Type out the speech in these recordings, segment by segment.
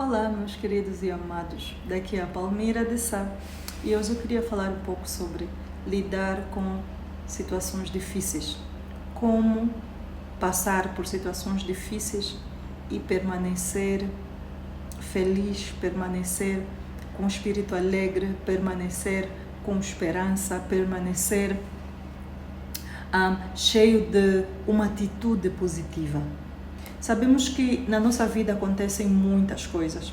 Olá, meus queridos e amados, daqui é a Palmira de Sá e hoje eu queria falar um pouco sobre lidar com situações difíceis, como passar por situações difíceis e permanecer feliz, permanecer com espírito alegre, permanecer com esperança, permanecer cheio de uma atitude positiva. Sabemos que na nossa vida acontecem muitas coisas.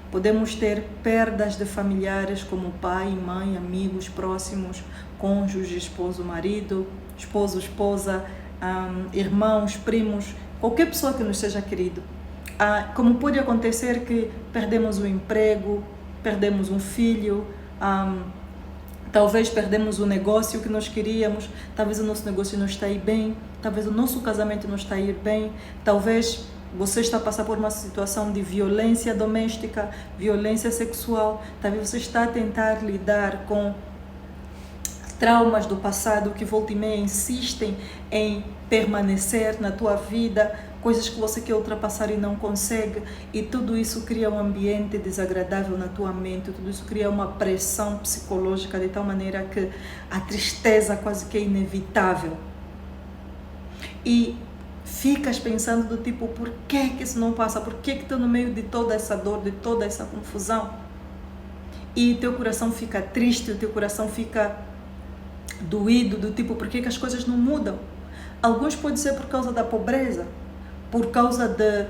Podemos ter perdas de familiares como pai, mãe, amigos próximos, cônjuge, esposo, marido, esposo, esposa, irmãos, primos, qualquer pessoa que nos seja querido. Como pode acontecer que perdemos o emprego, perdemos um filho, talvez perdemos o negócio que nós queríamos, talvez o nosso negócio não está aí bem, talvez o nosso casamento não está aí bem, talvez você está a passar por uma situação de violência doméstica, violência sexual, talvez você está a tentar lidar com traumas do passado que volta e meia insistem em permanecer na tua vida, coisas que você quer ultrapassar e não consegue, e tudo isso cria um ambiente desagradável na tua mente, tudo isso cria uma pressão psicológica de tal maneira que a tristeza quase que é inevitável. E ficas pensando do tipo, por que isso não passa? Por que estou no meio de toda essa dor, de toda essa confusão? E teu coração fica triste, o teu coração fica doído, do tipo, por que as coisas não mudam? Alguns pode ser por causa da pobreza, por causa de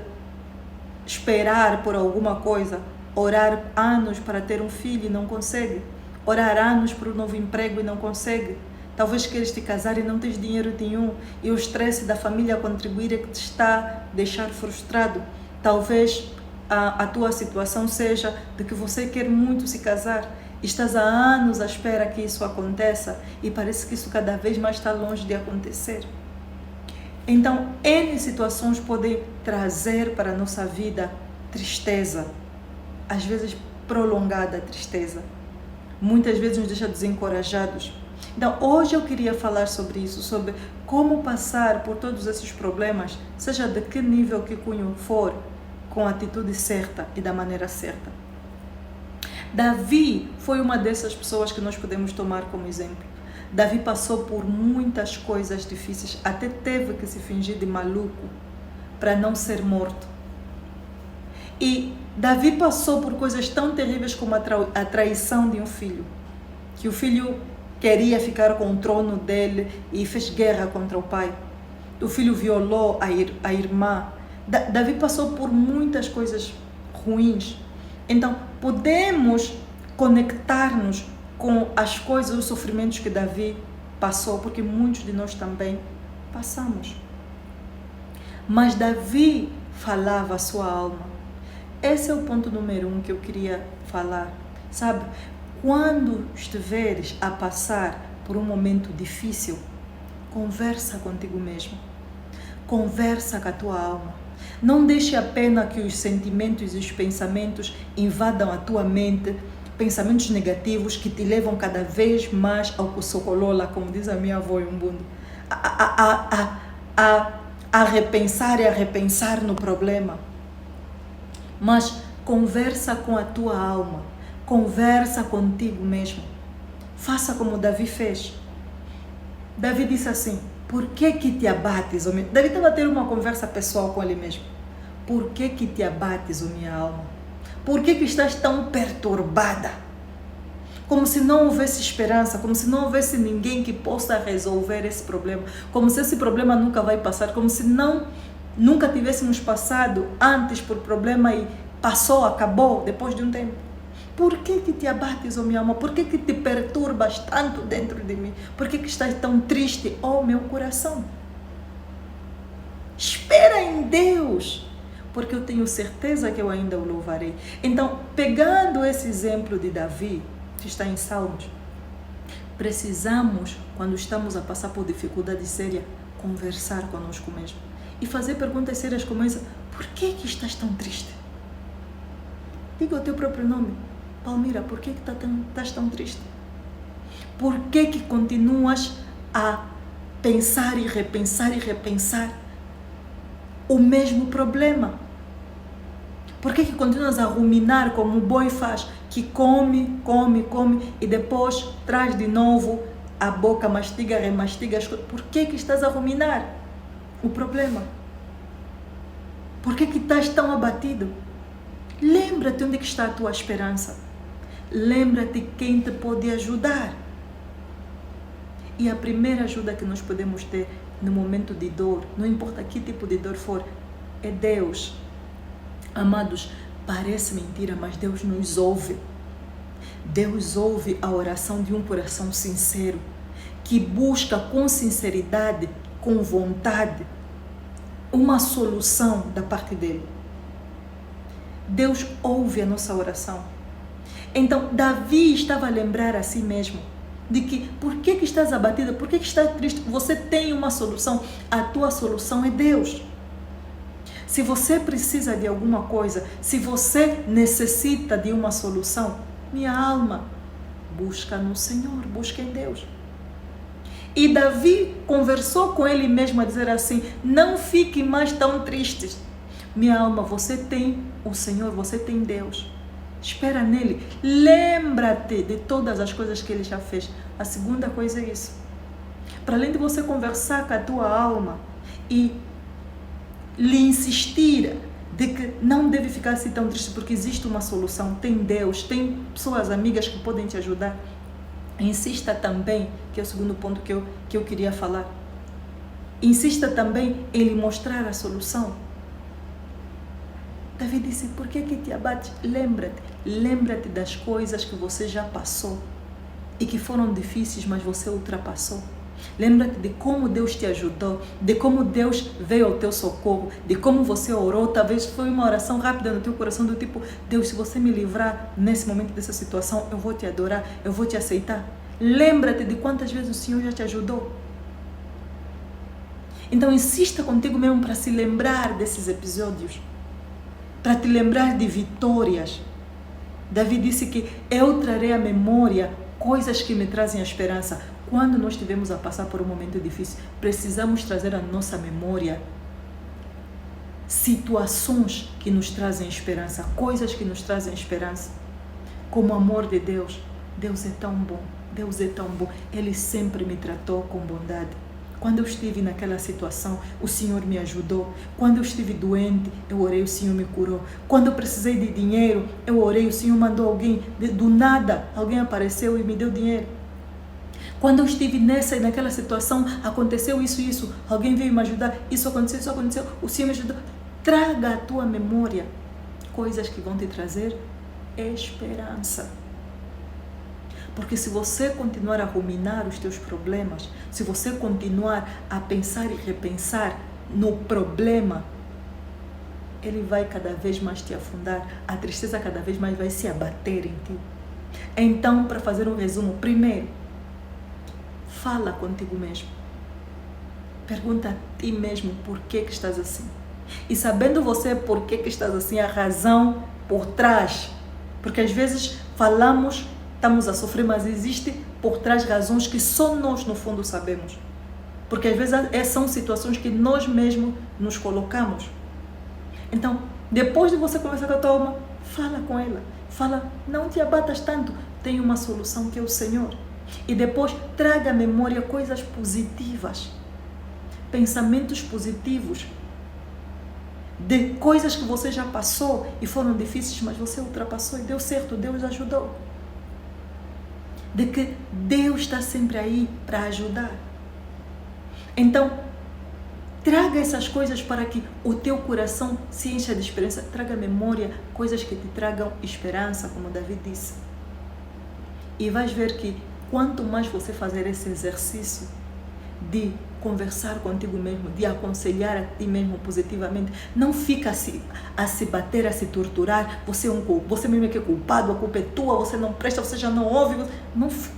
esperar por alguma coisa, orar anos para ter um filho e não consegue, orar anos por um novo emprego e não consegue. Talvez queres te casar e não tens dinheiro nenhum e o estresse da família a contribuir é que te está a deixar frustrado. Talvez a tua situação seja de que você quer muito se casar. Estás há anos à espera que isso aconteça e parece que isso cada vez mais está longe de acontecer. Então, N situações podem trazer para a nossa vida tristeza, às vezes prolongada tristeza. Muitas vezes nos deixa desencorajados. Então, hoje eu queria falar sobre isso, sobre como passar por todos esses problemas, seja de que nível, que cunho for, com a atitude certa e da maneira certa. Davi foi uma dessas pessoas que nós podemos tomar como exemplo. Davi passou por muitas coisas difíceis, até teve que se fingir de maluco para não ser morto. E Davi passou por coisas tão terríveis como a traição de um filho, que o filho queria ficar com o trono dele e fez guerra contra o pai. O filho violou a irmã. Davi passou por muitas coisas ruins. Então, podemos conectar-nos com as coisas, os sofrimentos que Davi passou, porque muitos de nós também passamos. Mas Davi falava a sua alma. Esse é o ponto número 1 que eu queria falar. Sabe, quando estiveres a passar por um momento difícil, conversa contigo mesmo. Conversa com a tua alma. Não deixe apenas que os sentimentos e os pensamentos invadam a tua mente, pensamentos negativos que te levam cada vez mais ao cocolola, como diz a minha avó em Umbundo, a repensar e a repensar no problema. Mas conversa com a tua alma, conversa contigo mesmo. Faça como Davi fez. Davi disse assim, por que te abates, ó minha... Davi estava a ter uma conversa pessoal com ele mesmo. Por que te abates, ó minha alma? Por que estás tão perturbada? Como se não houvesse esperança, como se não houvesse ninguém que possa resolver esse problema, como se esse problema nunca vai passar, como se nunca tivéssemos passado antes por problema e passou, acabou, depois de um tempo. Por que te abates, ó minha alma? Por que te perturbas tanto dentro de mim? Por que estás tão triste, ó meu coração? Espera em Deus, porque eu tenho certeza que eu ainda o louvarei. Então, pegando esse exemplo de Davi, que está em Salmos, precisamos, quando estamos a passar por dificuldade séria, conversar conosco mesmo e fazer perguntas sérias como essa. Por que estás tão triste? Diga o teu próprio nome. Palmira, por que estás tão triste? Por que continuas a pensar e repensar o mesmo problema? Por que continuas a ruminar como o boi faz? Que come, come, come e depois traz de novo a boca, mastiga, remastiga as coisas. Por que estás a ruminar o problema? Por que estás tão abatido? Lembra-te onde está a tua esperança. Lembra-te quem te pode ajudar. E a primeira ajuda que nós podemos ter no momento de dor, não importa que tipo de dor for, é Deus. Amados, parece mentira, mas Deus nos ouve. Deus ouve a oração de um coração sincero, que busca com sinceridade, com vontade, uma solução da parte dele. Deus ouve a nossa oração. Então, Davi estava a lembrar a si mesmo de que, por que estás abatida? Por que estás triste? Você tem uma solução. A tua solução é Deus. Se você precisa de alguma coisa, se você necessita de uma solução, minha alma, busca no Senhor, busca em Deus. E Davi conversou com ele mesmo a dizer assim: não fique mais tão triste. Minha alma, você tem o Senhor, você tem Deus. Espera nele. Lembra-te de todas as coisas que ele já fez. A segunda coisa é isso. Para além de você conversar com a tua alma e lhe insistir de que não deve ficar assim tão triste porque existe uma solução, tem Deus, tem pessoas amigas que podem te ajudar. Insista também, que é o segundo ponto que eu queria falar. Insista também em lhe mostrar a solução. Davi disse: por que te abates? Lembra-te das coisas que você já passou e que foram difíceis, mas você ultrapassou. Lembra-te de como Deus te ajudou, de como Deus veio ao teu socorro, de como você orou. Talvez foi uma oração rápida no teu coração do tipo: Deus, se você me livrar nesse momento dessa situação, eu vou te adorar, eu vou te aceitar. Lembra-te de quantas vezes o Senhor já te ajudou. Então insista contigo mesmo para se lembrar desses episódios, para te lembrar de vitórias. Davi disse que eu trarei à memória coisas que me trazem a esperança. Quando nós estivermos a passar por um momento difícil, precisamos trazer à nossa memória situações que nos trazem esperança, coisas que nos trazem esperança, como o amor de Deus. Deus é tão bom, Deus é tão bom. Ele sempre me tratou com bondade. Quando eu estive naquela situação, o Senhor me ajudou. Quando eu estive doente, eu orei, o Senhor me curou. Quando eu precisei de dinheiro, eu orei, o Senhor mandou alguém, do nada, alguém apareceu e me deu dinheiro. Quando eu estive naquela situação, aconteceu isso, alguém veio me ajudar, isso aconteceu, o Senhor me ajudou. Traga à tua memória coisas que vão te trazer esperança. Porque se você continuar a ruminar os teus problemas, se você continuar a pensar e repensar no problema, ele vai cada vez mais te afundar, a tristeza cada vez mais vai se abater em ti. Então, para fazer um resumo, primeiro, fala contigo mesmo. Pergunta a ti mesmo por que estás assim. E sabendo você por que estás assim, a razão por trás. Porque às vezes falamos, estamos a sofrer, mas existe por trás razões que só nós no fundo sabemos. Porque às vezes são situações que nós mesmos nos colocamos. Então, depois de você conversar com a tua alma, fala com ela. Fala, não te abatas tanto, tem uma solução que é o Senhor. E depois traga à memória coisas positivas, pensamentos positivos, de coisas que você já passou e foram difíceis, mas você ultrapassou e deu certo, Deus ajudou. De que Deus está sempre aí para ajudar. Então, traga essas coisas para que o teu coração se encha de esperança. Traga à memória coisas que te tragam esperança, como Davi disse. E vais ver que quanto mais você fazer esse exercício de conversar contigo mesmo, de aconselhar a ti mesmo positivamente, não fica a se bater, a se torturar, você mesmo é que é culpado, a culpa é tua, você não presta, você já não ouve,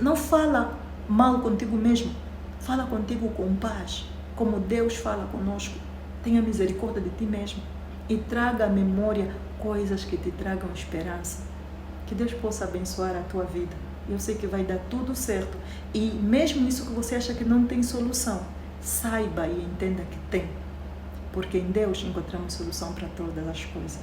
não fala mal contigo mesmo, fala contigo com paz, como Deus fala conosco. Tenha misericórdia de ti mesmo e traga à memória coisas que te tragam esperança. Que Deus possa abençoar a tua vida. Eu sei que vai dar tudo certo. E mesmo isso que você acha que não tem solução, saiba e entenda que tem. Porque em Deus encontramos solução para todas as coisas.